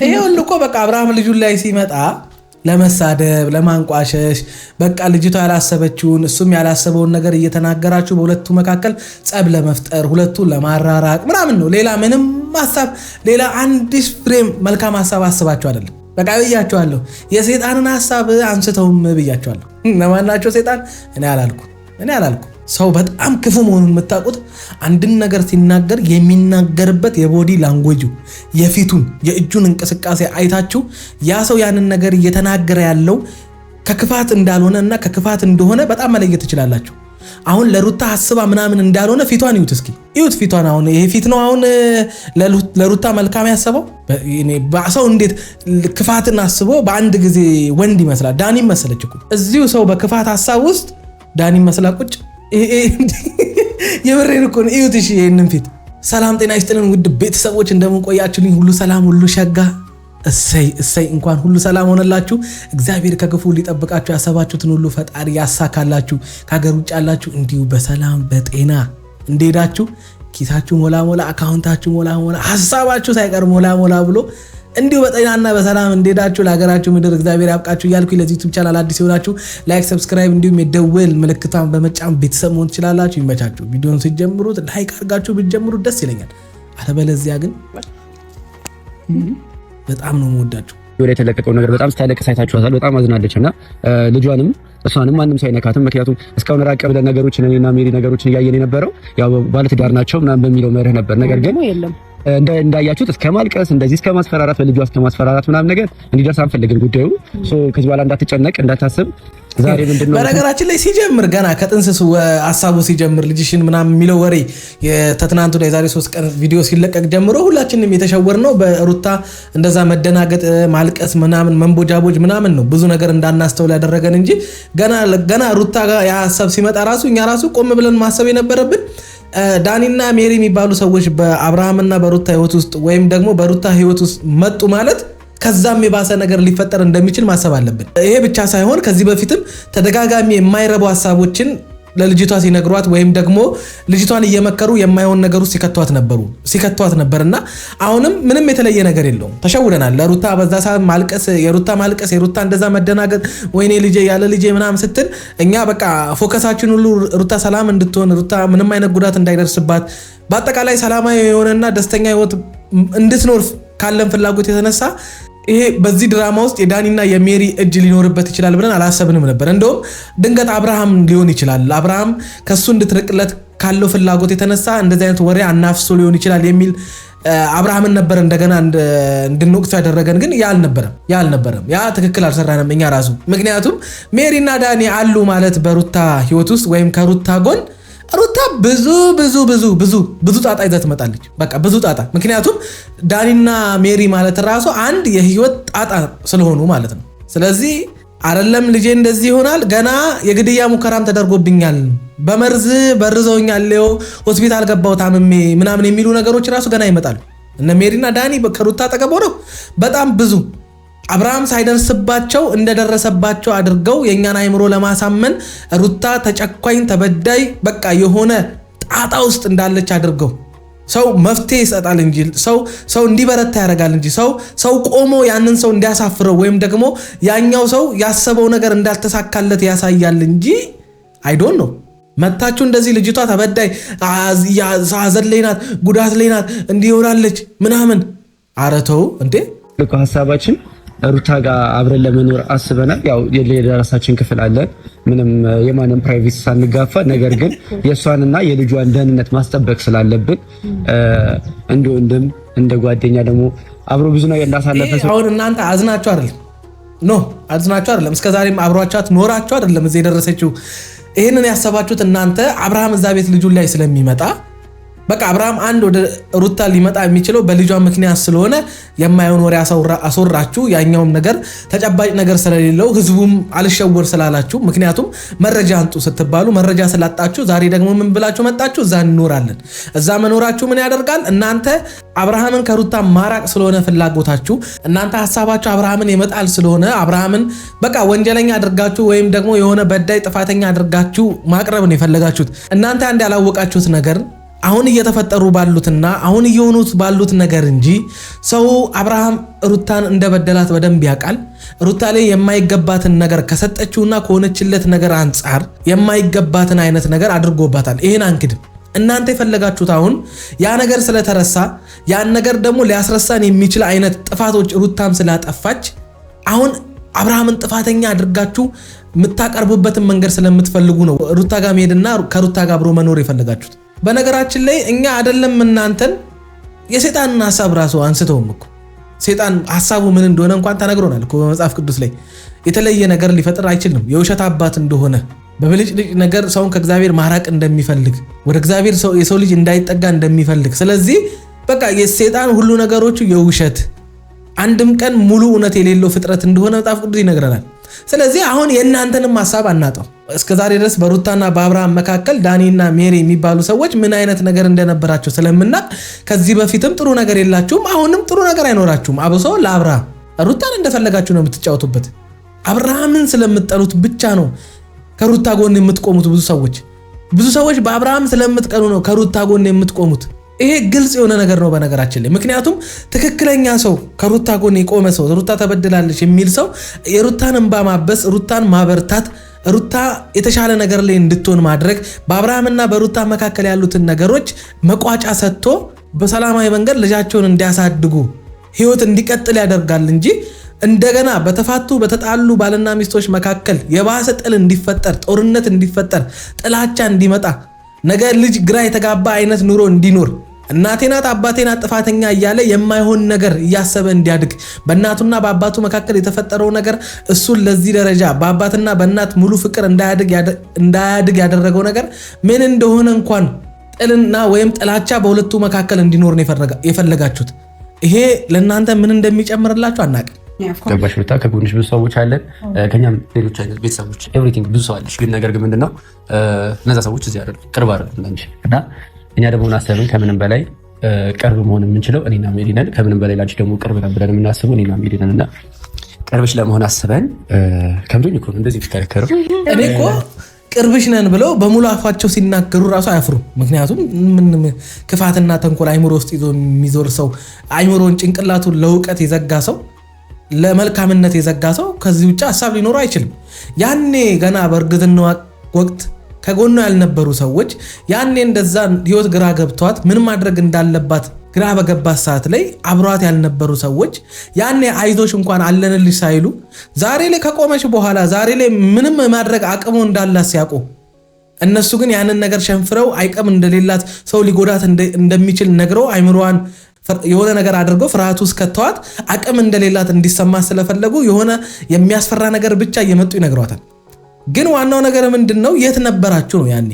ይሄ ሁሉ እኮ በቃ አብርሃም ልጁ ላይ ሲመጣ ለመሳደብ ለማንቋሸሽ በቃ ልጅቷ ያላሰበችውን እሱም ያላሰበውን ነገር እየተናገራችሁ በሁለቱ መካከል ጸብ ለመፍጠር ሁለቱን ለማራራቅ ምናምን ነው። ሌላ ምንም ሐሳብ ሌላ አንዲስ ፍሬም መልካም ሐሳብ አስባችሁ አይደለም። በቃ ብያችኋለሁ፣ የሰይጣንን ሐሳብ አንስተውም ብያችኋለሁ። ለማናቸው ሰይጣን እኔ አላልኩ። ሰው በጣም ክፉ መሆኑን የምታውቁት አንድን ነገር ሲናገር የሚናገርበት የቦዲ ላንጉዌጁ የፊቱን የእጁን እንቅስቃሴ አይታችሁ ያ ሰው ያንን ነገር እየተናገረ ያለው ከክፋት እንዳልሆነ እና ከክፋት እንደሆነ በጣም መለየት ትችላላችሁ። አሁን ለሩታ ሐስባ ምናምን እንዳልሆነ ፊቷን ይዩት እስኪ ይዩት ፊቷን። አሁን ይሄ ፊት ነው አሁን ለሩታ መልካም ያሰበው። ሰው እንዴት ክፋትን አስቦ በአንድ ጊዜ ወንድ ይመስላል? ዳኒ መሰለች እኮ እዚሁ ሰው በክፋት ሐሳብ ውስጥ ዳኒ መስላ ቁጭ የበሬን እኮ ነው። እዩት እሺ ይሄንን ፊት። ሰላም ጤና ይስጥልን ውድ ቤተሰቦች እንደምን ቆያችሁልኝ? ሁሉ ሰላም ሁሉ ሸጋ። እሰይ እንኳን ሁሉ ሰላም ሆነላችሁ። እግዚአብሔር ከክፉ ሊጠብቃችሁ ያሰባችሁትን ሁሉ ፈጣሪ ያሳካላችሁ። ከሀገር ውጭ ያላችሁ እንዲሁ በሰላም በጤና እንደሄዳችሁ ኪሳችሁ ሞላ ሞላ፣ አካውንታችሁ ሞላ ሞላ፣ ሐሳባችሁ ሳይቀር ሞላ ሞላ ብሎ እንዲሁ በጤናና በሰላም እንደሄዳችሁ ለሀገራችሁ ምድር እግዚአብሔር ያብቃችሁ እያልኩ ለዚህ ዩቲዩብ ቻናል አዲስ የሆናችሁ ላይክ፣ ሰብስክራይብ እንዲሁም የደወል ምልክቷን በመጫን ቤተሰብ መሆን ትችላላችሁ። ይመቻችሁ። ቪዲዮውን ሲጀምሩት ላይክ አድርጋችሁ ብትጀምሩት ደስ ይለኛል። አለበለዚያ ግን በጣም ነው የምወዳችሁ። ወደ የተለቀቀው ነገር በጣም ስታለቅስ አይታችኋታል። በጣም አዝናለችና ልጇንም እሷንም ማንም ሳይነካትም፣ ምክንያቱም እስካሁን ራቅ ብለን ነገሮችን እኔና ሜሪ ነገሮችን እያየን የነበረው ያው ባለትዳር ናቸው ምናምን በሚለው መርህ ነበር። ነገር ግን እንዳያችሁት እስከ ማልቀስ እንደዚህ እስከ ማስፈራራት በልጇ እስከ ማስፈራራት ምናምን ነገር እንዲደርስ አንፈልግም ጉዳዩ። ከዚህ በኋላ እንዳትጨነቅ እንዳታስብ። ዛሬ ምንድነው በነገራችን ላይ ሲጀምር ገና ከጥንስሱ ሐሳቡ ሲጀምር ልጅሽን ምናምን የሚለው ወሬ የተትናንቱ ላይ ዛሬ 3 ቀን ቪዲዮ ሲለቀቅ ጀምሮ ሁላችንም የተሸወርነው በሩታ እንደዛ መደናገጥ ማልቀስ ምናምን መንቦጃቦጅ ምናምን ነው ብዙ ነገር እንዳናስተውል ያደረገን እንጂ ገና ሩታ ጋር ያ ሐሳብ ሲመጣ ራሱ እኛ ራሱ ቆም ብለን ማሰብ የነበረብን ዳኒና ሜሪ የሚባሉ ሰዎች በአብርሃምና በሩታ ህይወት ውስጥ ወይም ደግሞ በሩታ ህይወት ውስጥ መጡ ማለት ከዛም የባሰ ነገር ሊፈጠር እንደሚችል ማሰብ አለብን። ይሄ ብቻ ሳይሆን ከዚህ በፊትም ተደጋጋሚ የማይረቡ ሐሳቦችን ለልጅቷ ሲነግሯት ወይም ደግሞ ልጅቷን እየመከሩ የማይሆን ነገር ውስጥ ሲከቷት ነበርና አሁንም ምንም የተለየ ነገር የለውም። ተሸውደናል። ለሩታ በዛ ሰዓት ማልቀስ የሩታ እንደዛ መደናገጥ ወይኔ ልጄ ያለ ልጄ ምናምን ስትል እኛ በቃ ፎከሳችን ሁሉ ሩታ ሰላም እንድትሆን ሩታ ምንም አይነት ጉዳት እንዳይደርስባት በአጠቃላይ ሰላማዊ የሆነና ደስተኛ ህይወት እንድትኖር ካለን ፍላጎት የተነሳ ይሄ በዚህ ድራማ ውስጥ የዳኒና የሜሪ እጅ ሊኖርበት ይችላል ብለን አላሰብንም ነበር። እንደውም ድንገት አብርሃም ሊሆን ይችላል አብርሃም ከሱ እንድትርቅለት ካለው ፍላጎት የተነሳ እንደዚህ አይነት ወሬ አናፍሶ ሊሆን ይችላል የሚል አብርሃምን ነበር እንደገና እንድንወቅት ያደረገን። ግን ያ አልነበረም። ያ ትክክል አልሰራንም እኛ ራሱ። ምክንያቱም ሜሪና ዳኒ አሉ ማለት በሩታ ህይወት ውስጥ ወይም ከሩታ ጎን ሩታ ብዙ ጣጣ ይዛ ትመጣለች። በቃ ብዙ ጣጣ። ምክንያቱም ዳኒና ሜሪ ማለት ራሱ አንድ የህይወት ጣጣ ስለሆኑ ማለት ነው። ስለዚህ አይደለም ልጄ እንደዚህ ይሆናል፣ ገና የግድያ ሙከራም ተደርጎብኛል፣ በመርዝ በርዘውኛል፣ ሆስፒታል ገባው ታምሜ ምናምን የሚሉ ነገሮች ራሱ ገና ይመጣሉ። እነ ሜሪና ዳኒ ከሩታ አጠገብ ሆነው በጣም ብዙ አብርሃም ሳይደርስባቸው እንደደረሰባቸው አድርገው የኛን አይምሮ ለማሳመን ሩታ ተጨኳኝ ተበዳይ በቃ የሆነ ጣጣ ውስጥ እንዳለች አድርገው ሰው መፍትሄ ይሰጣል እንጂ ሰው እንዲበረታ ያደርጋል እንጂ ሰው ቆሞ ያንን ሰው እንዲያሳፍረው ወይም ደግሞ ያኛው ሰው ያሰበው ነገር እንዳልተሳካለት ያሳያል እንጂ አይ ዶንት ኖ መታችሁ እንደዚህ ልጅቷ ተበዳይ ሐዘን ላይ ናት፣ ጉዳት ላይ ናት፣ እንዲሆናለች ምናምን አረተው እንዴ ልቆ ሐሳባችን ሩታ ጋር አብረን ለመኖር አስበናል። ያው የራሳችን ክፍል አለ ምንም የማንም ፕራይቬሲ ሳንጋፋ፣ ነገር ግን የሷንና የልጇን ደህንነት ማስጠበቅ ስላለብን እንደ ወንድም እንደ ጓደኛ ደግሞ አብሮ ብዙ ነገር እንዳሳለፈ ሰው አሁን እናንተ አዝናችሁ አይደለም እስከዛሬም አብሯቻት ኖራችሁ አይደለም እዚህ የደረሰችው። ይሄንን ያሰባችሁት እናንተ አብርሃም እዛ ቤት ልጁ ላይ ስለሚመጣ በቃ አብርሃም አንድ ወደ ሩታ ሊመጣ የሚችለው በልጇ ምክንያት ስለሆነ የማይሆን ወሬ አስወራችሁ። ያኛውም ነገር ተጨባጭ ነገር ስለሌለው ህዝቡም አልሸወር ስላላችሁ፣ ምክንያቱም መረጃ አንጡ ስትባሉ መረጃ ስላጣችሁ ዛሬ ደግሞ ምን ብላችሁ መጣችሁ? እዛ እንኖራለን። እዛ መኖራችሁ ምን ያደርጋል? እናንተ አብርሃምን ከሩታ ማራቅ ስለሆነ ፍላጎታችሁ፣ እናንተ ሐሳባችሁ አብርሃምን የመጣል ስለሆነ አብርሃምን በቃ ወንጀለኛ አድርጋችሁ ወይም ደግሞ የሆነ በዳይ ጥፋተኛ አድርጋችሁ ማቅረብ ነው የፈለጋችሁት። እናንተ አንድ ያላወቃችሁት ነገር አሁን እየተፈጠሩ ባሉትና አሁን እየሆኑት ባሉት ነገር እንጂ ሰው አብርሃም ሩታን እንደበደላት በደንብ ያውቃል። ሩታ ላይ የማይገባትን ነገር ከሰጠችውና ከሆነችለት ነገር አንጻር የማይገባትን አይነት ነገር አድርጎባታል። ይሄን አንክድም። እናንተ የፈለጋችሁት አሁን ያ ነገር ስለተረሳ ያን ነገር ደግሞ ሊያስረሳን የሚችል አይነት ጥፋቶች ሩታም ስላጠፋች አሁን አብርሃምን ጥፋተኛ አድርጋችሁ የምታቀርቡበትን መንገድ ስለምትፈልጉ ነው ሩታ ጋር መሄድና ከሩታ ጋር አብሮ መኖር የፈለጋችሁት። በነገራችን ላይ እኛ አይደለም እናንተን የሰይጣንን ሐሳብ ራሱ አንስተውም እኮ ሰይጣን ሐሳቡ ምን እንደሆነ እንኳን ተነግሮናል እኮ በመጽሐፍ ቅዱስ ላይ የተለየ ነገር ሊፈጥር አይችልም። የውሸት አባት እንደሆነ በብልጭልጭ ነገር ሰውን ከእግዚአብሔር ማራቅ እንደሚፈልግ ወደ እግዚአብሔር የሰው ልጅ እንዳይጠጋ እንደሚፈልግ ስለዚህ በቃ የሰይጣን ሁሉ ነገሮቹ የውሸት አንድም ቀን ሙሉ እውነት የሌለው ፍጥረት እንደሆነ መጽሐፍ ቅዱስ ይነግረናል። ስለዚህ አሁን የእናንተንም ሐሳብ አናጣው። እስከዛሬ ድረስ በሩታና በአብርሃም መካከል ዳኒና ሜሪ የሚባሉ ሰዎች ምን አይነት ነገር እንደነበራቸው ስለምናቅ ከዚህ በፊትም ጥሩ ነገር የላችሁም፣ አሁንም ጥሩ ነገር አይኖራችሁም። አብሶ ለአብርሃም ሩታን እንደፈለጋችሁ ነው የምትጫወቱበት። አብርሃምን ስለምትጠሉት ብቻ ነው ከሩታ ጎን የምትቆሙት። ብዙ ሰዎች በአብርሃም ስለምትቀኑ ነው ከሩታ ጎን የምትቆሙት። ይሄ ግልጽ የሆነ ነገር ነው በነገራችን ላይ። ምክንያቱም ትክክለኛ ሰው ከሩታ ጎን የቆመ ሰው ሩታ ተበድላለች የሚል ሰው የሩታን እንባ ማበስ፣ ሩታን ማበርታት፣ ሩታ የተሻለ ነገር ላይ እንድትሆን ማድረግ፣ በአብርሃምና በሩታ መካከል ያሉትን ነገሮች መቋጫ ሰጥቶ በሰላማዊ መንገድ ልጃቸውን እንዲያሳድጉ ህይወት እንዲቀጥል ያደርጋል እንጂ እንደገና በተፋቱ በተጣሉ ባልና ሚስቶች መካከል የባሰ ጥል እንዲፈጠር፣ ጦርነት እንዲፈጠር፣ ጥላቻ እንዲመጣ፣ ነገ ልጅ ግራ የተጋባ አይነት ኑሮ እንዲኖር እናቴ ናት አባቴ ናት ጥፋተኛ እያለ የማይሆን ነገር እያሰበ እንዲያድግ በእናቱና በአባቱ መካከል የተፈጠረው ነገር እሱን ለዚህ ደረጃ በአባትና በእናት ሙሉ ፍቅር እንዳያድግ ያደረገው ነገር ምን እንደሆነ እንኳን ጥልና ወይም ጥላቻ በሁለቱ መካከል እንዲኖር ነው የፈለጋችሁት። ይሄ ለእናንተ ምን እንደሚጨምርላችሁ አናውቅም። ገባሽ ሩታ? ከጎንሽ ብዙ ሰዎች አለን፣ ከኛም ሌሎች አይነት ቤተሰቦች ኤቭሪቲንግ ብዙ ሰው አለሽ። ግን ነገር ግን ምንድነው እነዛ ሰዎች እዚህ አይደሉም፣ ቅርብ አይደሉም እና እኛ ደግሞ እናስበን ከምንም በላይ ቅርብ መሆን የምንችለው እኔና ሜሪ ነን። ከምንም በላይ ላንቺ ደግሞ ቅርብ ነን ብለን የምናስበው እኔና ሜሪ ነን እና ቅርብሽ ለመሆን አስበን ከምዶኝ እኮ ነው እንደዚህ የሚሽከረከረው። እኔ እኮ ቅርብሽ ነን ብለው በሙሉ አፋቸው ሲናገሩ ራሱ አያፍሩም። ምክንያቱም ምን ክፋትና ተንኮል አይምሮ ውስጥ ይዞ የሚዞር ሰው አይምሮን ጭንቅላቱን ለእውቀት የዘጋ ሰው ለመልካምነት የዘጋ ሰው ከዚህ ውጭ ሐሳብ ሊኖረው አይችልም። ያኔ ገና በእርግዝና ወቅት ከጎኑ ያልነበሩ ሰዎች ያኔ እንደዛ ህይወት ግራ ገብቷት ምን ማድረግ እንዳለባት ግራ በገባት ሰዓት ላይ አብሯት ያልነበሩ ሰዎች ያኔ አይዞሽ እንኳን አለንልሽ ሳይሉ ዛሬ ላይ ከቆመች በኋላ ዛሬ ላይ ምንም ማድረግ አቅሙ እንዳላት ሲያውቁ እነሱ ግን ያንን ነገር ሸንፍረው አይቀም እንደሌላት ሰው ሊጎዳት እንደሚችል ነግረው አይምሮዋን የሆነ ነገር አድርገው ፍርሃት ውስጥ ከተዋት አቅም እንደሌላት እንዲሰማ ስለፈለጉ የሆነ የሚያስፈራ ነገር ብቻ እየመጡ ይነግሯታል። ግን ዋናው ነገር ምንድነው? የት ነበራችሁ ነው ያኔ።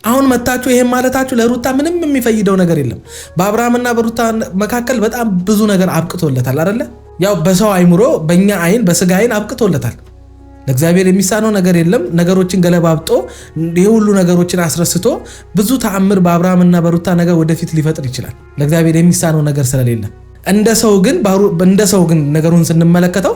አሁን መታችሁ ይሄን ማለታችሁ ለሩታ ምንም የሚፈይደው ነገር የለም። በአብርሃምና በሩታ መካከል በጣም ብዙ ነገር አብቅቶለታል አይደለ? ያው በሰው አይምሮ በእኛ አይን በስጋ አይን አብቅቶለታል። ለእግዚአብሔር የሚሳነው ነገር የለም። ነገሮችን ገለባብጦ ይሄ ሁሉ ነገሮችን አስረስቶ ብዙ ተአምር በአብርሃምና በሩታ ነገር ወደፊት ሊፈጥር ይችላል። ለእግዚአብሔር የሚሳነው ነገር ስለሌለ እንደ ሰው ግን ነገሩን ስንመለከተው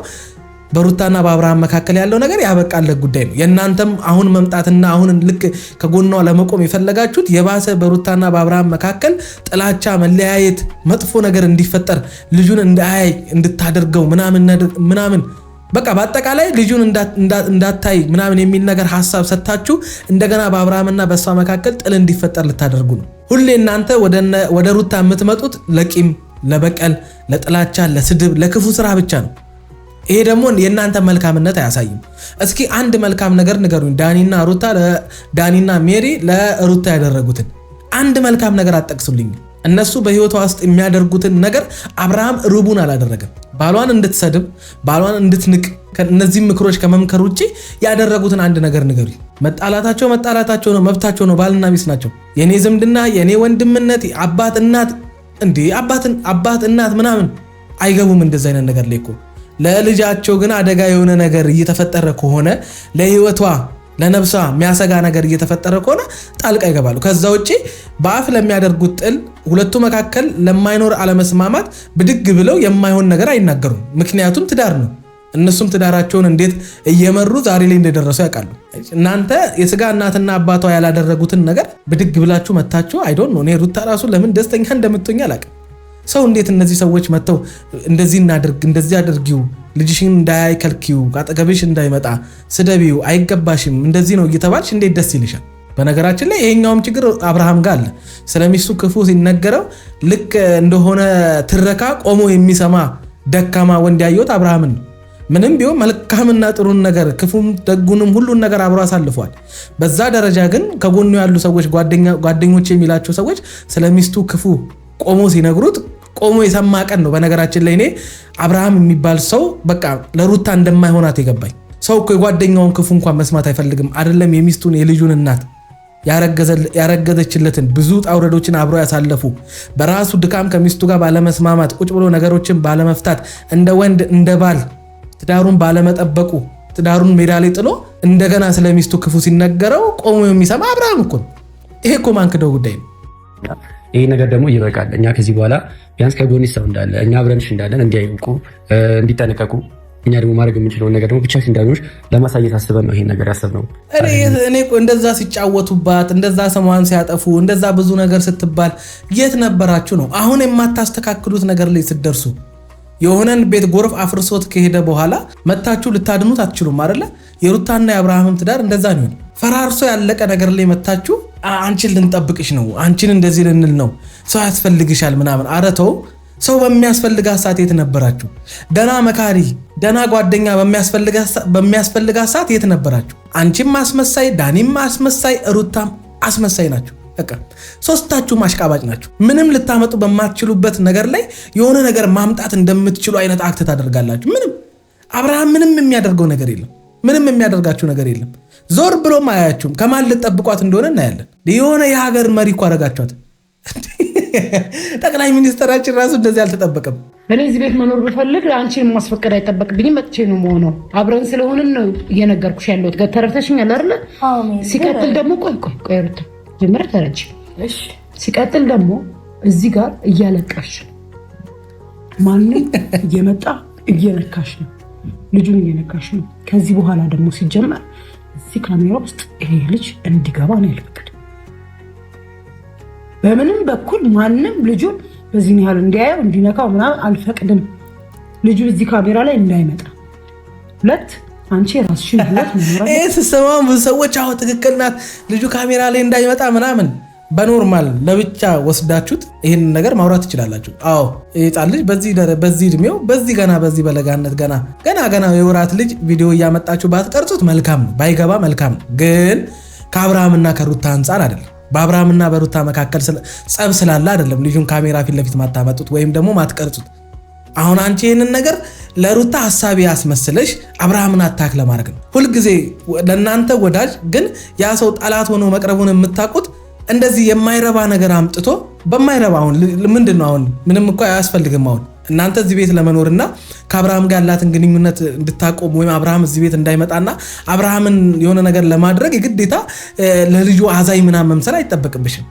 በሩታና በአብርሃም መካከል ያለው ነገር ያበቃለት ጉዳይ ነው። የእናንተም አሁን መምጣትና አሁን ልክ ከጎኗ ለመቆም የፈለጋችሁት የባሰ በሩታና በአብርሃም መካከል ጥላቻ፣ መለያየት፣ መጥፎ ነገር እንዲፈጠር ልጁን እንዳያይ እንድታደርገው ምናምን በቃ በአጠቃላይ ልጁን እንዳታይ ምናምን የሚል ነገር ሐሳብ ሰጥታችሁ እንደገና በአብርሃምና በእሷ መካከል ጥል እንዲፈጠር ልታደርጉ ነው። ሁሌ እናንተ ወደ ሩታ የምትመጡት ለቂም፣ ለበቀል፣ ለጥላቻ፣ ለስድብ፣ ለክፉ ስራ ብቻ ነው። ይሄ ደግሞ የእናንተ መልካምነት አያሳይም። እስኪ አንድ መልካም ነገር ንገሩኝ። ዳኒና ሜሪ ለሩታ ያደረጉትን አንድ መልካም ነገር አጠቅሱልኝ። እነሱ በህይወቷ ውስጥ የሚያደርጉትን ነገር አብርሃም ሩቡን አላደረገም። ባሏን እንድትሰድብ፣ ባሏን እንድትንቅ እነዚህ ምክሮች ከመምከር ውጪ ያደረጉትን አንድ ነገር ንገሩኝ። መጣላታቸው ነው፣ መብታቸው ነው። ባልና ሚስት ናቸው። የኔ ዝምድና፣ የኔ ወንድምነት፣ አባት እናት አባት እናት ምናምን አይገቡም እንደዛ አይነት ነገር ላይ እኮ። ለልጃቸው ግን አደጋ የሆነ ነገር እየተፈጠረ ከሆነ ለህይወቷ ለነፍሷ የሚያሰጋ ነገር እየተፈጠረ ከሆነ ጣልቃ ይገባሉ። ከዛ ውጪ በአፍ ለሚያደርጉት ጥል፣ ሁለቱ መካከል ለማይኖር አለመስማማት ብድግ ብለው የማይሆን ነገር አይናገሩም። ምክንያቱም ትዳር ነው። እነሱም ትዳራቸውን እንዴት እየመሩ ዛሬ ላይ እንደደረሱ ያውቃሉ። እናንተ የስጋ እናትና አባቷ ያላደረጉትን ነገር ብድግ ብላችሁ መታችሁ። አይ ዶንት ኖ እኔ ሩታ ራሱ ለምን ደስተኛ እንደምትሆኝ አላውቅም። ሰው እንዴት እነዚህ ሰዎች መተው እንደዚህ እናድርግ እንደዚህ አድርጊው ልጅሽን እንዳይከልኪው አጠገብሽ እንዳይመጣ ስደቢው አይገባሽም እንደዚህ ነው እየተባልሽ እንዴት ደስ ይልሻል? በነገራችን ላይ ይሄኛውም ችግር አብርሃም ጋር አለ። ስለሚስቱ ክፉ ሲነገረው ልክ እንደሆነ ትረካ ቆሞ የሚሰማ ደካማ ወንድ ያየሁት አብርሃምን ነው። ምንም ቢሆን መልካምና ጥሩን ነገር ክፉም ደጉንም ሁሉን ነገር አብሮ አሳልፏል። በዛ ደረጃ ግን ከጎኑ ያሉ ሰዎች ጓደኞች የሚላቸው ሰዎች ስለሚስቱ ክፉ ቆሞ ሲነግሩት ቆሞ የሰማ ቀን ነው። በነገራችን ላይ እኔ አብርሃም የሚባል ሰው በቃ ለሩታ እንደማይሆናት የገባኝ ሰው እኮ የጓደኛውን ክፉ እንኳን መስማት አይፈልግም። አይደለም የሚስቱን የልጁን እናት ያረገዘችለትን ብዙ ጣውረዶችን አብሮ ያሳለፉ በራሱ ድካም ከሚስቱ ጋር ባለመስማማት ቁጭ ብሎ ነገሮችን ባለመፍታት እንደ ወንድ እንደ ባል ትዳሩን ባለመጠበቁ ትዳሩን ሜዳ ላይ ጥሎ እንደገና ስለሚስቱ ክፉ ሲነገረው ቆሞ የሚሰማ አብርሃም እኮ ነው። ይሄ እኮ ማንክደው ጉዳይ ነው። ይሄ ነገር ደግሞ ይበቃል። እኛ ከዚህ በኋላ ቢያንስ ከጎንሽ ሰው እንዳለ እኛ አብረንሽ እንዳለን እንዲያውቁ እንዲጠነቀቁ እኛ ደግሞ ማድረግ የምንችለውን ነገር ደግሞ ብቻሽ እንዳልሆንሽ ለማሳየት አስበን ነው ይሄን ነገር ያሰብነው። እኔ እንደዛ ሲጫወቱባት እንደዛ ስሟን ሲያጠፉ እንደዛ ብዙ ነገር ስትባል የት ነበራችሁ ነው? አሁን የማታስተካክሉት ነገር ላይ ስትደርሱ የሆነን ቤት ጎርፍ አፍርሶት ከሄደ በኋላ መታችሁ ልታድኑት አትችሉም አይደለ? የሩታና የአብርሃም ትዳር እንደዛ ነው። ፈራርሶ ያለቀ ነገር ላይ መታችሁ አንቺን ልንጠብቅሽ ነው አንቺን እንደዚህ ልንል ነው ሰው ያስፈልግሻል ምናምን። ኧረ ተው። ሰው በሚያስፈልጋት ሰዓት የት ነበራችሁ? ደና መካሪ ደና ጓደኛ በሚያስፈልጋት ሰዓት የት ነበራችሁ? አንቺም አስመሳይ፣ ዳኒም አስመሳይ፣ ሩታም አስመሳይ ናቸው። በቃ ሶስታችሁም አሽቃባጭ ናችሁ። ምንም ልታመጡ በማትችሉበት ነገር ላይ የሆነ ነገር ማምጣት እንደምትችሉ አይነት አክት ታደርጋላችሁ። ምንም አብርሃም ምንም የሚያደርገው ነገር የለም። ምንም የሚያደርጋችሁ ነገር የለም። ዞር ብሎም አያችሁም። ከማን ልጠብቋት እንደሆነ እናያለን። የሆነ የሀገር መሪ እኮ አደረጋችኋት። ጠቅላይ ሚኒስትራችን ራሱ እንደዚህ አልተጠበቀም። እኔ እዚህ ቤት መኖር ብፈልግ አንቺን ማስፈቀድ አይጠበቅብኝም። መጥቼ ነው የምሆነው። አብረን ስለሆንን ነው እየነገርኩሽ ያለሁት። ተረድተሽኛል አይደለ? ሲቀጥል ደግሞ ቆይ ሩታ ጀምረ ተረጅ። ሲቀጥል ደግሞ እዚህ ጋር እያለቃሽ ማንም እየመጣ እየነካሽ ነው፣ ልጁን እየነካሽ ነው። ከዚህ በኋላ ደግሞ ሲጀመር እዚህ ካሜራ ውስጥ ይሄ ልጅ እንዲገባ ነው ያልፈቀደ። በምንም በኩል ማንም ልጁን በዚህ ያህል እንዲያየው እንዲነካው ምናምን አልፈቅድም። ልጁ እዚህ ካሜራ ላይ እንዳይመጣ። ሁለት አንቺ ራስሽን ሁለት ምንራ ስሰማው ብዙ ሰዎች አዎ ትክክል ናት ልጁ ካሜራ ላይ እንዳይመጣ ምናምን በኖርማል ለብቻ ወስዳችሁት ይሄን ነገር ማውራት ትችላላችሁ። አዎ የህፃን ልጅ በዚህ እድሜው በዚህ ገና በዚህ በለጋነት ገና የወራት ልጅ ቪዲዮ እያመጣችሁ ባትቀርጹት መልካም ነው፣ ባይገባ መልካም ነው። ግን ከአብርሃምና ከሩታ አንጻር አይደለም። በአብርሃምና በሩታ መካከል ጸብ ስላለ አይደለም ልጁን ካሜራ ፊት ለፊት ማታመጡት ወይም ደግሞ ማትቀርጹት። አሁን አንቺ ይሄንን ነገር ለሩታ ሐሳቢ ያስመስለሽ አብርሃምን አታክ ለማድረግ ነው። ሁልጊዜ ለእናንተ ወዳጅ ግን ያ ሰው ጠላት ሆኖ መቅረቡን የምታውቁት እንደዚህ የማይረባ ነገር አምጥቶ በማይረባ አሁን ምንድነው? አሁን ምንም እኮ አያስፈልግም። አሁን እናንተ እዚህ ቤት ለመኖርና ከአብርሃም ጋር ያላትን ግንኙነት እንድታቆሙ ወይም አብርሃም እዚህ ቤት እንዳይመጣና አብርሃምን የሆነ ነገር ለማድረግ የግዴታ ለልጁ አዛኝ ምናምን መምሰል አይጠበቅብሽም።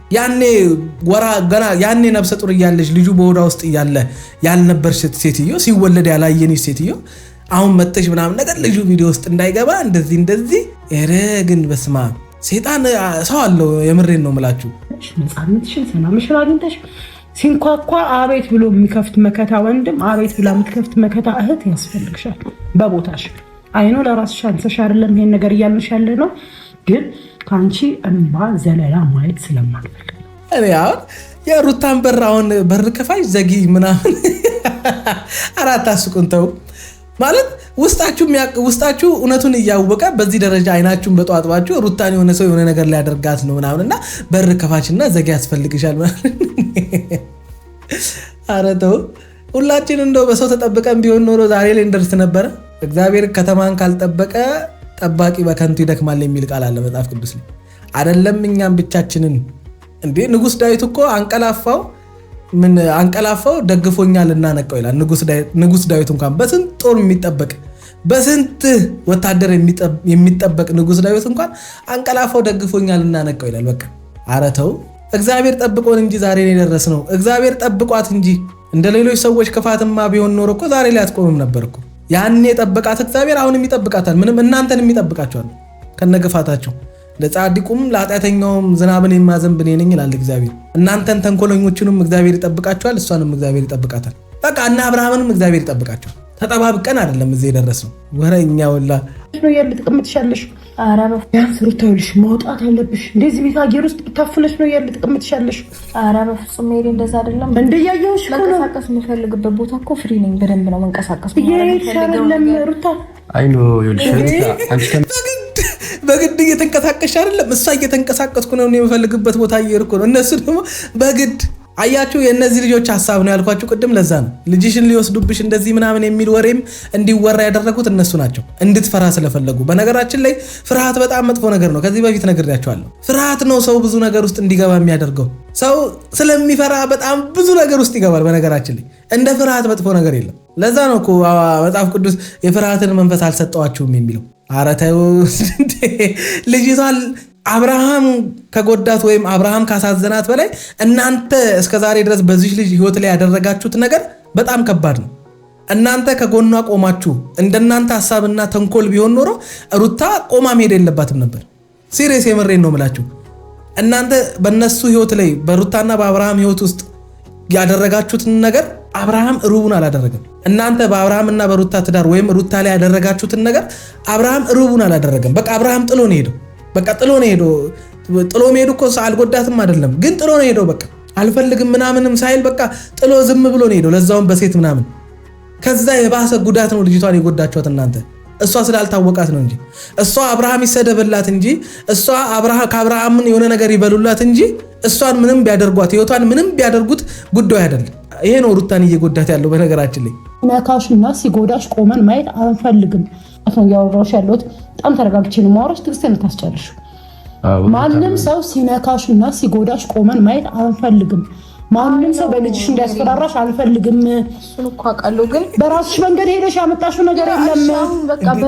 ያኔ ነብሰ ጡር እያለሽ ልጁ በሆዷ ውስጥ እያለ ያልነበርሽ ሴትዮ ሲወለድ ያላየንሽ ሴትዮ አሁን መጥተሽ ምናምን ነገር ልጁ ቪዲዮ ውስጥ እንዳይገባ እንደዚህ ግን በስማ ሴጣን ሰው አለው። የምሬን ነው የምላችሁ። ነፃነትሽን ሰላምሽን አግኝተሽ ሲንኳኳ አቤት ብሎ የሚከፍት መከታ ወንድም፣ አቤት ብላ የምትከፍት መከታ እህት ያስፈልግሻል በቦታሽ። አይኖ ለራስሽ አንሰሽ አይደለም ይሄን ነገር እያልንሽ ያለ ነው፣ ግን ከአንቺ እንባ ዘለላ ማየት ስለማልፈልግ እኔ አሁን የሩታን በር ከፋሽ ዘጊ ምናምን አራት አስቁን ተው ማለት ውስጣችሁ እውነቱን እያወቀ በዚህ ደረጃ አይናችሁን በጠዋጥባችሁ ሩታን የሆነ ሰው የሆነ ነገር ሊያደርጋት ነው ምናምንና በር ከፋችና ዘጊ ያስፈልግሻል ምናምን። ኧረ ተው። ሁላችን እንደው በሰው ተጠብቀን ቢሆን ኖሮ ዛሬ ላይ እንደርስ ነበረ። እግዚአብሔር ከተማን ካልጠበቀ ጠባቂ በከንቱ ይደክማል የሚል ቃል አለ መጽሐፍ ቅዱስ ላይ። አይደለም እኛም ብቻችንን እንዴ ንጉስ ዳዊት እኮ አንቀላፋው ደግፎኛል እና ነቀው ይላል። ንጉስ ዳዊት እንኳን በስንት ጦር የሚጠበቅ በስንት ወታደር የሚጠበቅ ንጉስ ዳዊት እንኳን አንቀላፋው ደግፎኛል እና ነቀው ይላል። በቃ ኧረ ተው። እግዚአብሔር ጠብቆን እንጂ ዛሬ ላይ ደረስነው። እግዚአብሔር ጠብቋት እንጂ እንደ ሌሎች ሰዎች ክፋትማ ቢሆን ኖሮ እኮ ዛሬ ላይ አትቆምም ነበር እኮ። ያኔ የጠበቃት እግዚአብሔር አሁንም ይጠብቃታል። ምንም እናንተንም ይጠብቃችኋል ከነግፋታችሁ። ለጻድቁም ለኃጢአተኛውም ዝናብን የማዘንብ እኔ ነኝ ይላል እግዚአብሔር። እናንተን ተንኮለኞቹንም እግዚአብሔር ይጠብቃችኋል፣ እሷንም እግዚአብሔር ይጠብቃታል። በቃ እና አብርሃምንም እግዚአብሔር ይጠብቃቸዋል። ተጠባብቀን አይደለም እዚህ የደረስነው። ወረኛ ወላ ነው ያለ ተቀምጥሻለሽ። ኧረ ቢያንስ ሩታውልሽ ማውጣት አለብሽ። እንደዚህ ቤት አየር ውስጥ ታፍነሽ ነው ያለ ተቀምጥሻለሽ። ኧረ በፍጹም ሄዴ እንደዛ አይደለም። እንደያየሁሽ መንቀሳቀስ የምፈልግበት ቦታ እኮ ፍሪ ነኝ። በደንብ ነው መንቀሳቀስ ሩታ። አይ ኖ ይልሽ በግድ እየተንቀሳቀስሽ አይደለም። እሷ እየተንቀሳቀስኩ ነው የምፈልግበት ቦታ አየር እኮ ነው። እነሱ ደግሞ በግድ አያችሁ። የእነዚህ ልጆች ሀሳብ ነው ያልኳችሁ ቅድም። ለዛ ነው ልጅሽን ሊወስዱብሽ እንደዚህ ምናምን የሚል ወሬም እንዲወራ ያደረጉት እነሱ ናቸው፣ እንድትፈራ ስለፈለጉ። በነገራችን ላይ ፍርሃት በጣም መጥፎ ነገር ነው። ከዚህ በፊት ነግሬያችኋለሁ። ፍርሃት ነው ሰው ብዙ ነገር ውስጥ እንዲገባ የሚያደርገው። ሰው ስለሚፈራ በጣም ብዙ ነገር ውስጥ ይገባል። በነገራችን ላይ እንደ ፍርሃት መጥፎ ነገር የለም። ለዛ ነው እኮ መጽሐፍ ቅዱስ የፍርሃትን መንፈስ አልሰጠዋችሁም የሚለው። ኧረ ተው ልጅቷን አብርሃም ከጎዳት ወይም አብርሃም ካሳዘናት በላይ እናንተ እስከዛሬ ድረስ በዚህ ልጅ ህይወት ላይ ያደረጋችሁት ነገር በጣም ከባድ ነው። እናንተ ከጎኗ ቆማችሁ እንደናንተ ሐሳብና ተንኮል ቢሆን ኖሮ ሩታ ቆማ መሄድ የለባትም ነበር። ሲሪየስ የምሬን ነው የምላችሁ። እናንተ በነሱ ህይወት ላይ በሩታና በአብርሃም ህይወት ውስጥ ያደረጋችሁትን ነገር አብርሃም ሩቡን አላደረገም። እናንተ በአብርሃምና በሩታ ትዳር ወይም ሩታ ላይ ያደረጋችሁትን ነገር አብርሃም ሩቡን አላደረገም። በቃ አብርሃም ጥሎ ነው ሄደው። በቃ ጥሎ ነው ሄዶ። ጥሎ መሄዱ እኮ አልጎዳትም አይደለም፣ ግን ጥሎ ነው ሄዶ። በቃ አልፈልግም ምናምንም ሳይል በቃ ጥሎ ዝም ብሎ ነው ሄዶ፣ ለዛውም በሴት ምናምን። ከዛ የባሰ ጉዳት ነው ልጅቷን የጎዳችኋት እናንተ። እሷ ስላልታወቃት ነው እንጂ እሷ አብርሃም ይሰደብላት እንጂ እሷ ከአብርሃምን የሆነ ነገር ይበሉላት እንጂ እሷን ምንም ቢያደርጓት ህይወቷን ምንም ቢያደርጉት ጉዳዩ አይደለም። ይሄ ነው ሩታን እየጎዳት ያለው። በነገራችን ላይ ነካሽና ሲጎዳሽ ቆመን ማየት አንፈልግም። አሁን ያወራሽ ያለሁት በጣም ተረጋግቼ ነው ማውራሽ። ትግስትን ታስጨርሽ። ማንም ሰው ሲነካሽና ሲጎዳሽ ቆመን ማየት አንፈልግም። ማንም ሰው በልጅሽ እንዲያስፈራራሽ አንፈልግም። እሱን እኮ አውቃለሁ፣ ግን በራስሽ መንገድ ሄደሽ ያመጣሽው ነገር የለም።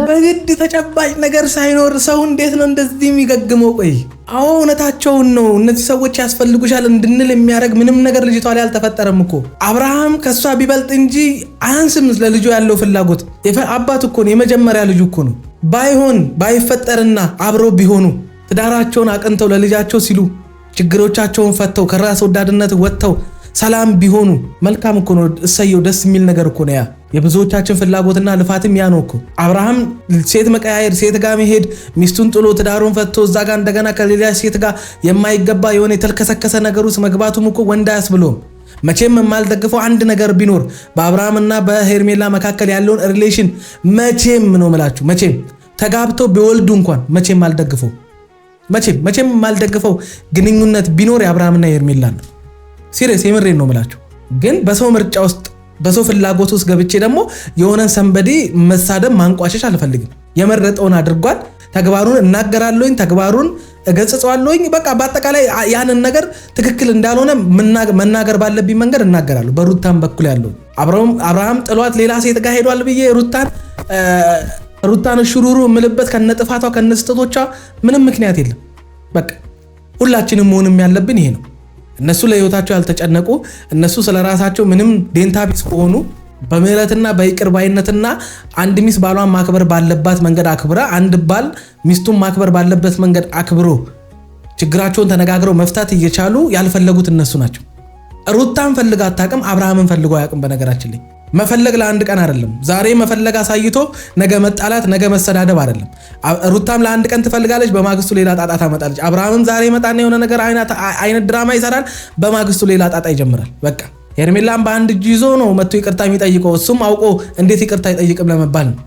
በግድ ተጨባጭ ነገር ሳይኖር ሰው እንዴት ነው እንደዚህ የሚገግመው? ቆይ አዎ እውነታቸውን ነው። እነዚህ ሰዎች ያስፈልጉሻል እንድንል የሚያደርግ ምንም ነገር ልጅቷ ላይ አልተፈጠረም እኮ። አብርሃም ከሷ ቢበልጥ እንጂ አያንስም ለልጁ ያለው ፍላጎት። አባት እኮ ነው፣ የመጀመሪያ ልጁ እኮ ነው። ባይፈጠርና አብረው ቢሆኑ ትዳራቸውን አቅንተው ለልጃቸው ሲሉ ችግሮቻቸውን ፈተው ከራስ ወዳድነት ወጥተው ሰላም ቢሆኑ መልካም እኮ ነው። እሰየው፣ ደስ የሚል ነገር እኮ ነው። ያ የብዙዎቻችን ፍላጎትና ልፋትም ያ ነው እኮ። አብርሃም ሴት መቀያየር፣ ሴት ጋር መሄድ፣ ሚስቱን ጥሎ ትዳሩን ፈቶ እዛ ጋር እንደገና ከሌላ ሴት ጋር የማይገባ የሆነ የተልከሰከሰ ነገር ውስጥ መግባቱም እኮ ወንድ አያስብለውም። መቼም የማልደግፈው አንድ ነገር ቢኖር በአብርሃምና በሄርሜላ መካከል ያለውን ሪሌሽን መቼም ነው ምላችሁ፣ መቼም ተጋብተው ቢወልዱ እንኳን መቼም አልደግፈው። መቼም የማልደግፈው ግንኙነት ቢኖር የአብርሃምና የሄርሜላ ነው። ሲሪየስ የምሬን ነው ምላችሁ። ግን በሰው ምርጫ ውስጥ በሰው ፍላጎት ውስጥ ገብቼ ደግሞ የሆነን ሰንበዴ መሳደብ ማንቋሸሽ አልፈልግም። የመረጠውን አድርጓል። ተግባሩን እናገራለሁኝ፣ ተግባሩን እገጽጸዋለሁኝ። በቃ በአጠቃላይ ያንን ነገር ትክክል እንዳልሆነ መናገር ባለብኝ መንገድ እናገራለሁ። በሩታን በኩል ያለው አብርሃም ጥሏት ሌላ ሴት ጋር ሄዷል ብዬ ሩታን ሽሩሩ የምልበት ከነጥፋቷ ከነስተቶቿ ምንም ምክንያት የለም። በቃ ሁላችንም መሆንም ያለብን ይሄ ነው። እነሱ ለህይወታቸው ያልተጨነቁ፣ እነሱ ስለራሳቸው ምንም ዴንታ ቢስ ከሆኑ በምህረትና በይቅር ባይነትና አንድ ሚስት ባሏን ማክበር ባለባት መንገድ አክብራ፣ አንድ ባል ሚስቱን ማክበር ባለበት መንገድ አክብሮ ችግራቸውን ተነጋግረው መፍታት እየቻሉ ያልፈለጉት እነሱ ናቸው። ሩታን ፈልጋ አታውቅም፣ አብርሃምን ፈልጎ አያውቅም። በነገራችን ላይ መፈለግ ለአንድ ቀን አይደለም። ዛሬ መፈለግ አሳይቶ ነገ መጣላት፣ ነገ መሰዳደብ አይደለም። ሩታም ለአንድ ቀን ትፈልጋለች፣ በማግስቱ ሌላ ጣጣ ታመጣለች። አብርሃምም ዛሬ መጣና የሆነ ነገር አይነት ድራማ ይሰራል፣ በማግስቱ ሌላ ጣጣ ይጀምራል። በቃ ሄርሜላም በአንድ እጅ ይዞ ነው መጥቶ ይቅርታ የሚጠይቀው። እሱም አውቆ እንዴት ይቅርታ አይጠይቅም ለመባል ነው።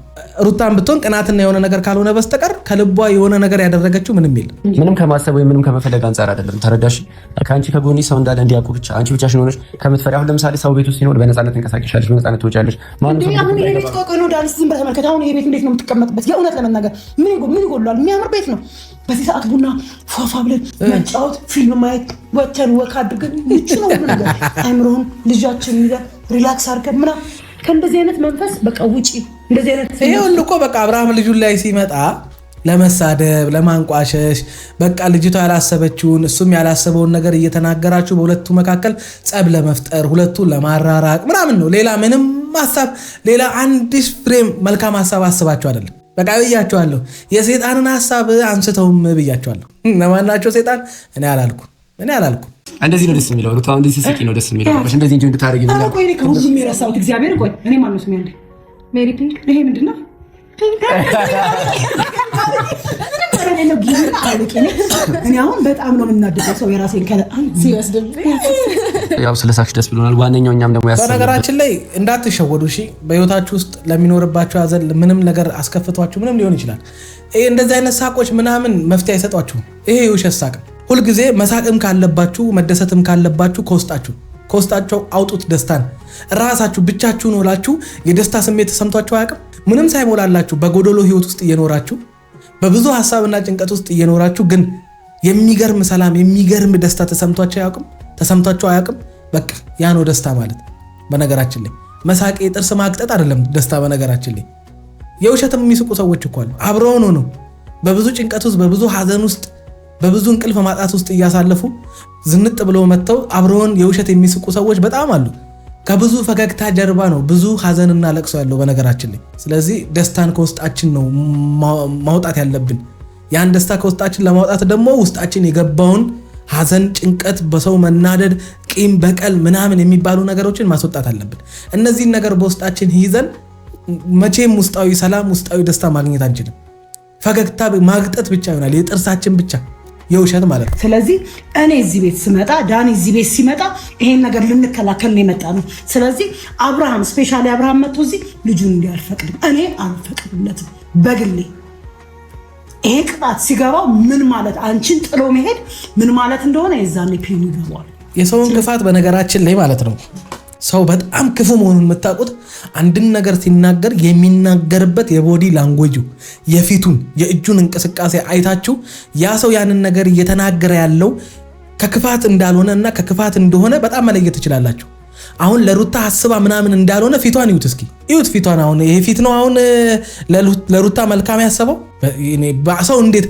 ሩታን ብትሆን ቅናትና የሆነ ነገር ካልሆነ በስተቀር ከልቧ የሆነ ነገር ያደረገችው ምንም የለም። ምንም ከማሰብ ወይ ምንም ከመፈለግ አንጻር አይደለም። ተረዳሽ? ከአንቺ ከጎኒ ሰው እንዳለ እንዲያውቁ ብቻ አንቺ ብቻሽን ሆነሽ ከምትፈሪ። አሁን ለምሳሌ ሰው ቤት ውስጥ ሲኖር በነፃነት ትንቀሳቀሻለሽ፣ በነፃነት ትወጫለሽ። አሁን ይሄ ቤት ቆቆ ነው ዳንስ ዝም በተመልከተ። አሁን ይሄ ቤት እንዴት ነው የምትቀመጥበት? የእውነት ለመናገር ምን ይጎላል? የሚያምር ቤት ነው። በዚህ ሰዓት ቡና ፏፏ ብለን መጫወት፣ ፊልም ማየት፣ ወተን ወክ አድርገን ምቹ ነው ሁሉ ነገር። አይምሮህን ልጃችን ይዘህ ሪላክስ አድርገን ምናምን ከእንደዚህ አይነት መንፈስ በቃ ውጪ። እንደዚህ አይነት ይሄ ሁሉ እኮ በቃ አብርሃም ልጁን ላይ ሲመጣ ለመሳደብ ለማንቋሸሽ በቃ ልጅቷ ያላሰበችውን እሱም ያላሰበውን ነገር እየተናገራችሁ በሁለቱ መካከል ጸብ ለመፍጠር ሁለቱን ለማራራቅ ምናምን ነው። ሌላ ምንም ሐሳብ ሌላ አንዲስ ፍሬም መልካም ሐሳብ አስባችሁ አይደለም። በቃ ብያችኋለሁ፣ የሰይጣንን ሐሳብ አንስተውም ብያችኋለሁ። እነማናቸው ሰይጣን? እኔ አላልኩም። እንደዚህ ነው ደስ የሚለው። ሩታ እንደዚህ ስስቂ ነው ደስ የሚለው። እንደዚህ እንጂ እንድታረጊ ነው። ቆይ እኔ ከሁሉም የረሳሁት እግዚአብሔር ቆይ እኔ ማን ነው ስሜ? አንዴ ሜሪ ፒንክ። ይሄ ምንድን ነው? እኔ አሁን በጣም ነው የምናደደው ሰው የራሴን ከለ ሲወስድብኝ። ያው ስለሳክሽ ደስ ብሎናል። ዋነኛው እኛም ደግሞ ያሰብነው በነገራችን ላይ እንዳትሸወዱ እሺ። በህይወታችሁ ውስጥ ለሚኖርባችሁ ሐዘን ምንም ነገር አስከፍቷችሁ ምንም ሊሆን ይችላል። ይሄ እንደዚህ አይነት ሳቆች ምናምን መፍትሄ አይሰጧችሁም። ይሄ የውሸት ሳቅ። ሁልጊዜ መሳቅም ካለባችሁ መደሰትም ካለባችሁ ከውስጣቸው አውጡት ደስታን። ራሳችሁ ብቻችሁን ሆላችሁ የደስታ ስሜት ተሰምቷችሁ አያውቅም? ምንም ሳይሞላላችሁ በጎዶሎ ህይወት ውስጥ እየኖራችሁ በብዙ ሐሳብና ጭንቀት ውስጥ እየኖራችሁ ግን የሚገርም ሰላም የሚገርም ደስታ ተሰምቷችሁ አያውቅም? በቃ ያ ነው ደስታ ማለት። በነገራችን ላይ መሳቅ የጥርስ ማቅጠጥ አይደለም ደስታ። በነገራችን ላይ የውሸትም የሚስቁ ሰዎች እኮ አሉ። አብረውን ሆነው በብዙ ጭንቀት ውስጥ በብዙ ሐዘን ውስጥ በብዙ እንቅልፍ ማጣት ውስጥ እያሳለፉ ዝንጥ ብለው መጥተው አብረውን የውሸት የሚስቁ ሰዎች በጣም አሉ። ከብዙ ፈገግታ ጀርባ ነው ብዙ ሐዘንና ለቅሶ ያለው በነገራችን ላይ። ስለዚህ ደስታን ከውስጣችን ነው ማውጣት ያለብን። ያን ደስታ ከውስጣችን ለማውጣት ደግሞ ውስጣችን የገባውን ሐዘን፣ ጭንቀት፣ በሰው መናደድ፣ ቂም፣ በቀል ምናምን የሚባሉ ነገሮችን ማስወጣት አለብን። እነዚህን ነገር በውስጣችን ይዘን መቼም ውስጣዊ ሰላም፣ ውስጣዊ ደስታ ማግኘት አንችልም። ፈገግታ ማግጠት ብቻ ይሆናል፣ የጥርሳችን ብቻ የውሸት ማለት ነው። ስለዚህ እኔ እዚህ ቤት ስመጣ ዳኒ እዚህ ቤት ሲመጣ ይሄን ነገር ልንከላከል ነው የመጣ ነው። ስለዚህ አብርሃም ስፔሻሊ አብርሃም መጥቶ እዚህ ልጁን እንዲያልፈቅድም እኔ አልፈቅድለትም በግሌ። ይሄ ቅጣት ሲገባው ምን ማለት አንቺን ጥሎ መሄድ ምን ማለት እንደሆነ የዛኔ ፒኑ ይገባዋል። የሰውን ክፋት በነገራችን ላይ ማለት ነው ሰው በጣም ክፉ መሆኑን የምታውቁት አንድን ነገር ሲናገር የሚናገርበት የቦዲ ላንጉዌጁ የፊቱን የእጁን እንቅስቃሴ አይታችሁ ያ ሰው ያንን ነገር እየተናገረ ያለው ከክፋት እንዳልሆነ እና ከክፋት እንደሆነ በጣም መለየት ትችላላችሁ። አሁን ለሩታ አስባ ምናምን እንዳልሆነ ፊቷን ይዩት እስኪ ይዩት ፊቷን። አሁን ይሄ ፊት ነው አሁን ለሩታ መልካም ያሰበው ሰው እንዴት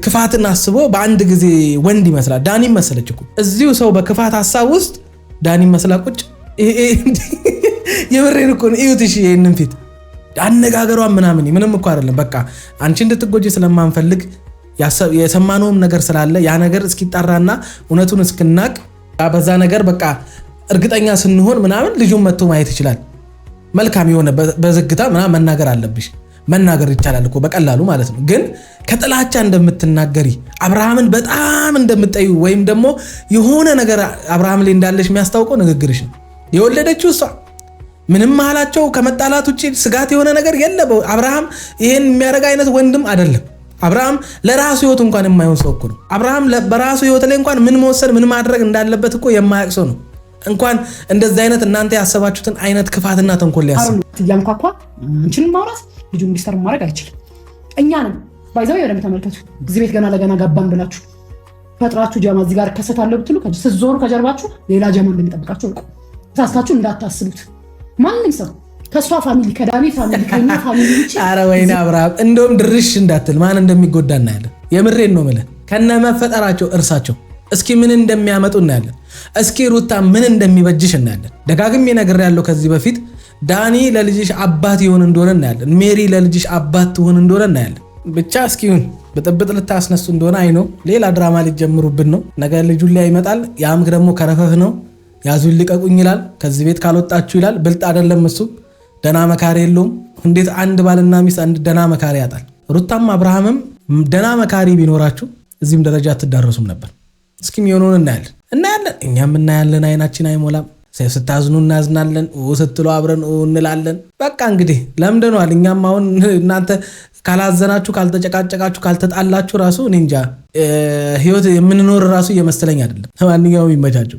ክፋትን አስቦ በአንድ ጊዜ ወንድ ይመስላል? ዳኒ መሰለች እኮ እዚሁ ሰው በክፋት ሐሳብ ውስጥ ዳኒ መስላ ቁጭ የምሬን እኮ ነው። እዩት እሺ ይሄንን ፊት አነጋገሯን ምናምን ምንም እኮ አይደለም። በቃ አንቺ እንድትጎጂ ስለማንፈልግ የሰማነውም ነገር ስላለ ያ ነገር እስኪጣራና እውነቱን እስክናቅ በዛ ነገር በቃ እርግጠኛ ስንሆን ምናምን ልጁን መጥቶ ማየት ይችላል። መልካም የሆነ በዝግታ ምናምን መናገር አለብሽ። መናገር ይቻላል እኮ በቀላሉ ማለት ነው። ግን ከጥላቻ እንደምትናገሪ አብርሃምን በጣም እንደምትጠዩ ወይም ደግሞ የሆነ ነገር አብርሃም ላይ እንዳለሽ የሚያስታውቀው ንግግርሽ ነው። የወለደችው እሷ ምንም መሃላቸው ከመጣላት ውጪ ስጋት የሆነ ነገር የለም። አብርሃም ይሄን የሚያደርግ አይነት ወንድም አይደለም። አብርሃም ለራሱ ህይወት እንኳን የማይሆን ሰው እኮ ነው። አብርሃም በራሱ ህይወት ላይ እንኳን ምን መወሰን ምን ማድረግ እንዳለበት እኮ የማያውቅ ሰው ነው። እንኳን እንደዚህ አይነት እናንተ ያሰባችሁትን አይነት ክፋትና ተንኮል ያስብ እያንኳኳ አንቺን ማውራት ልጁን እንዲስተር ማድረግ አይችልም። እኛንም ባይዛው ወደም ተመልከቱ። እዚህ ቤት ገና ለገና ገባን ብላችሁ ፈጥራችሁ ጀማ እዚህ ጋር ከሰታለሁ ብትሉ ስትዞሩ ከጀርባችሁ ሌላ ጀማ እንደሚጠብቃችሁ እርቁ። ተሳስታችሁ እንዳታስቡት። ማንንም ሰው ከሷ ፋሚሊ ከዳኒ ፋሚሊ ከኛ ፋሚሊ ውጪ ኧረ ወይኔ አብርሃም እንደውም ድርሽ እንዳትል ማን እንደሚጎዳ እናያለን። የምሬን ነው ማለት ከነ መፈጠራቸው እርሳቸው እስኪ ምን እንደሚያመጡ እናያለን። እስኪ ሩታ ምን እንደሚበጅሽ እናያለን። ደጋግሜ ነገር ያለው ከዚህ በፊት ዳኒ ለልጅሽ አባት ይሆን እንደሆነ እናያለን። ሜሪ ለልጅሽ አባት ትሆን እንደሆነ እናያለን። ብቻ እስኪሁን በጥብጥ ልታስነሱ እንደሆነ አይኖ ሌላ ድራማ ሊጀምሩብን ነው። ነገ ልጁን ላይ ይመጣል። ያም ደግሞ ከረፈፍ ነው። ያዙን ልቀቁኝ ይላል። ከዚህ ቤት ካልወጣችሁ ይላል። ብልጥ አይደለም እሱ። ደና መካሪ የለውም። እንዴት አንድ ባልና ሚስት አንድ ደና መካሪ ያጣል? ሩታም አብርሃምም ደና መካሪ ቢኖራችሁ እዚህም ደረጃ አትዳረሱም ነበር። እስኪ የሚሆነውን እናያለን። እኛም እናያለን። አይናችን አይሞላም። ስታዝኑ እናዝናለን፣ ስትሉ አብረን እንላለን። በቃ እንግዲህ ለምደነዋል። እኛም አሁን እናንተ ካላዘናችሁ፣ ካልተጨቃጨቃችሁ፣ ካልተጣላችሁ ራሱ እኔ እንጃ ህይወት የምንኖር ራሱ እየመሰለኝ አይደለም። ማንኛውም ይመቻችሁ።